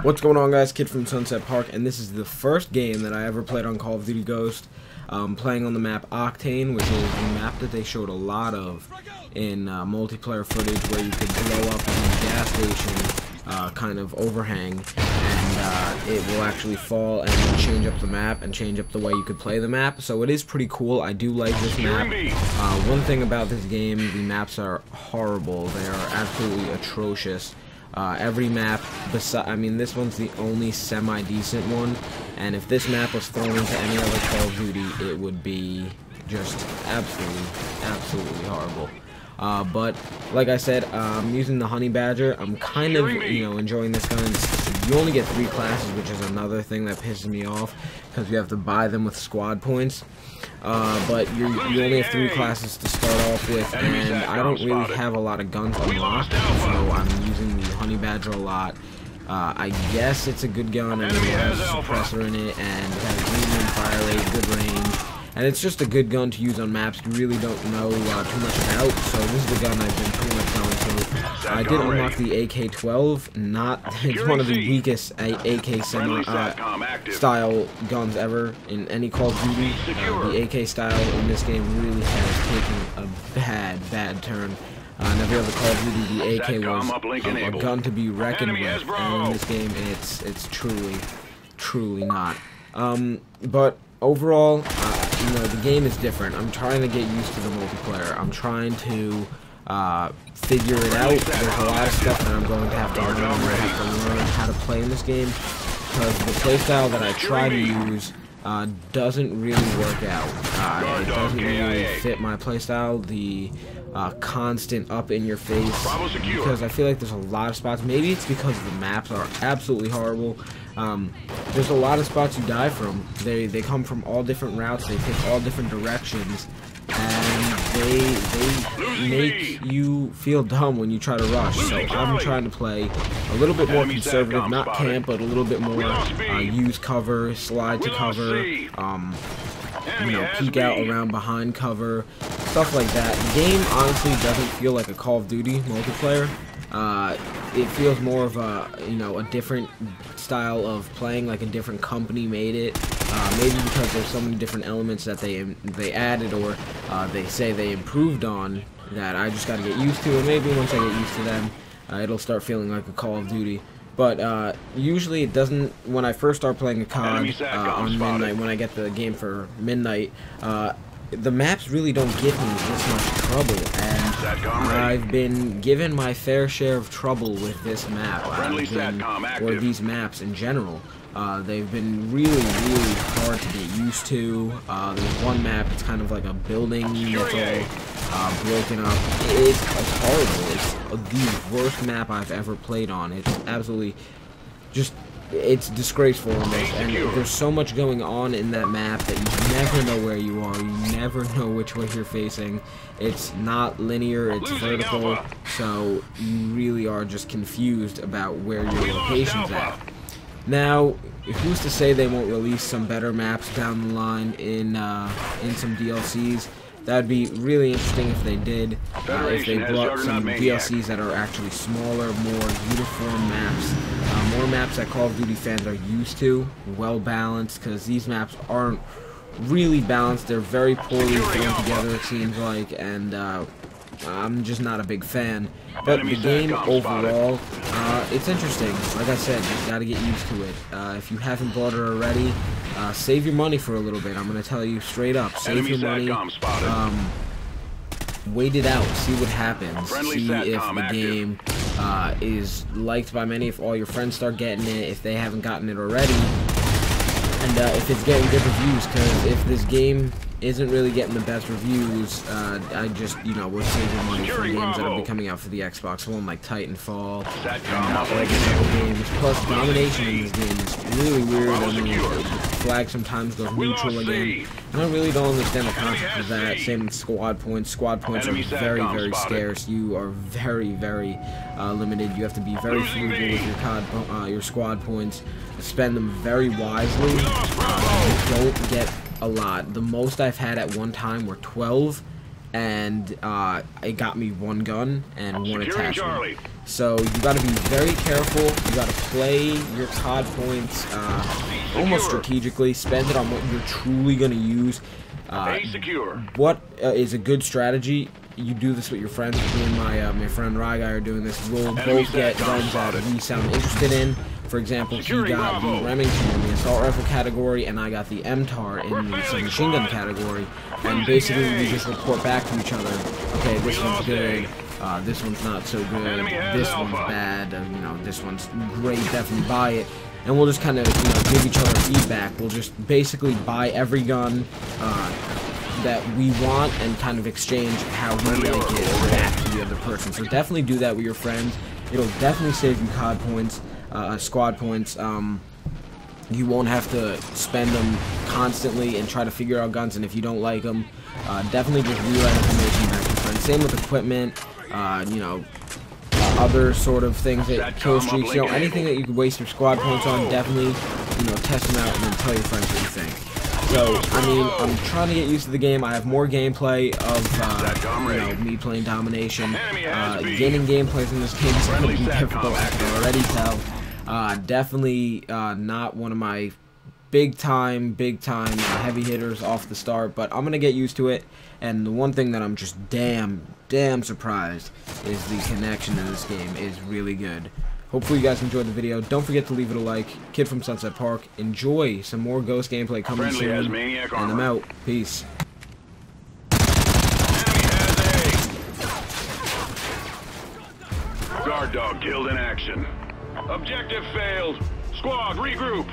What's going on, guys? Kid from Sunset Park, and this is the first game that I ever played on Call of Duty Ghost. Playing on the map Octane, which is the map that they showed a lot of in multiplayer footage, where you could blow up in a gas station kind of overhang, and it will actually fall and change up the map and change up the way you could play the map. So it is pretty cool. I do like this map. One thing about this game, the maps are horrible. They are absolutely atrocious. Every map, this one's the only semi-decent one, and if this map was thrown into any other Call of Duty, it would be just absolutely horrible. But like I said, I'm using the Honey Badger. I'm kind of, enjoying this gun. You only get 3 classes, which is another thing that pisses me off, because you have to buy them with squad points. But you only have 3 classes to start off with, and I don't really have a lot of guns unlocked, so I'm using the Honey Badger a lot. I guess it's a good gun, and it has a suppressor in it, and it has medium fire rate, good range, and it's just a good gun to use on maps you really don't know too much about. So this is the gun I've been pretty much going to. I did unlock the AK-12. It's one of the weakest AK style guns ever in any Call of Duty. The AK style in this game really has taken a bad turn. In every other Call of Duty, the AK was a gun to be reckoned with, and in this game, it's truly not. But overall, the game is different. I'm trying to get used to the multiplayer. I'm trying to figure it out. There's a lot of stuff that I'm going to have to learn. I have to learn how to play in this game, because the playstyle that I try to use doesn't really work out. It doesn't really fit my playstyle. The constant up in your face, because I feel like there's a lot of spots. Maybe it's because the maps are absolutely horrible. There's a lot of spots you die from. They come from all different routes. They take all different directions, and they make you feel dumb when you try to rush. So I'm trying to play a little bit more conservative, not camp, but a little bit more use cover, slide to cover, peek out around behind cover, stuff like that. The game honestly doesn't feel like a Call of Duty multiplayer. It feels more of a different style of playing, like a different company made it. Maybe because there's so many different elements that they added, or they say they improved on, that I just got to get used to. And maybe once I get used to them, it'll start feeling like a Call of Duty. But usually it doesn't. When I first start playing a COD on midnight, when I get the game for midnight, the maps really don't give me this much trouble, and I've been given my fair share of trouble with this map, or these maps in general. They've been really hard to get used to. There's one map, it's kind of like a building that's all broken up. It's horrible. It's the worst map I've ever played on. It's absolutely it's disgraceful almost, and there's so much going on in that map that you never know where you are. You never know which way you're facing. It's not linear, it's vertical, so you really are just confused about where your location's at. Now, who's to say they won't release some better maps down the line in some DLCs? That'd be really interesting if they did. If they brought some DLCs that are actually smaller, more uniform maps, more maps that Call of Duty fans are used to, well balanced, because these maps aren't really balanced. They're very poorly thrown together, it seems like, and I'm just not a big fan. But the game overall, it's interesting. Like I said, you gotta get used to it. If you haven't bought it already, save your money for a little bit. I'm gonna tell you straight up, save your money. Wait it out, see what happens, see if the game is liked by many, if all your friends start getting it, if they haven't gotten it already, and if it's getting good reviews, because if this game isn't really getting the best reviews, I just, we're saving money for games that will be coming out for the Xbox One, like Titanfall, and all these other games. Plus, domination in this game is really weird. I mean, the flag sometimes goes neutral again, and I really don't understand the concept of that. Same with squad points. Squad points are very scarce. You are very limited. You have to be very frugal with your squad points. Spend them very wisely. You don't get a lot. The most I've had at one time were 12, and it got me one gun and one attachment. So you got to be very careful. You got to play your COD points almost strategically. Spend it on what you're truly going to use. What is a good strategy? You do this with your friends. Me and my friend Ryguy are doing this. We'll both get guns that we sound interested in. For example, he got the Remington in the assault rifle category, and I got the MTAR in the submachine gun category. And basically, we just report back to each other. Okay, this one's good. This one's not so good. This one's bad. You know, this one's great. Definitely buy it. And we'll just kind of, you know, give each other feedback. We'll just basically buy every gun that we want and kind of exchange how we like it back to the other person. So definitely do that with your friends. It'll definitely save you COD points, squad points. You won't have to spend them constantly and try to figure out guns, and if you don't like them, definitely just relay information back to your friends. Same with equipment, you know, other sort of things that kill streaks, you know, anything that you could waste your squad points on, definitely, you know, test them out and then tell your friends what you think. So, I mean, I'm trying to get used to the game. I have more gameplay of, you know, me playing domination. Gaining gameplay from this game is going to be difficult, I can already tell. Definitely not one of my big time heavy hitters off the start, but I'm going to get used to it. And the one thing that I'm just damn surprised is the connection in this game is really good. Hopefully you guys enjoyed the video. Don't forget to leave it a like. Kid from Sunset Park. Enjoy some more Ghost gameplay coming soon. And I'm out. Peace. Guard dog killed in action. Objective failed. Squad, regroup.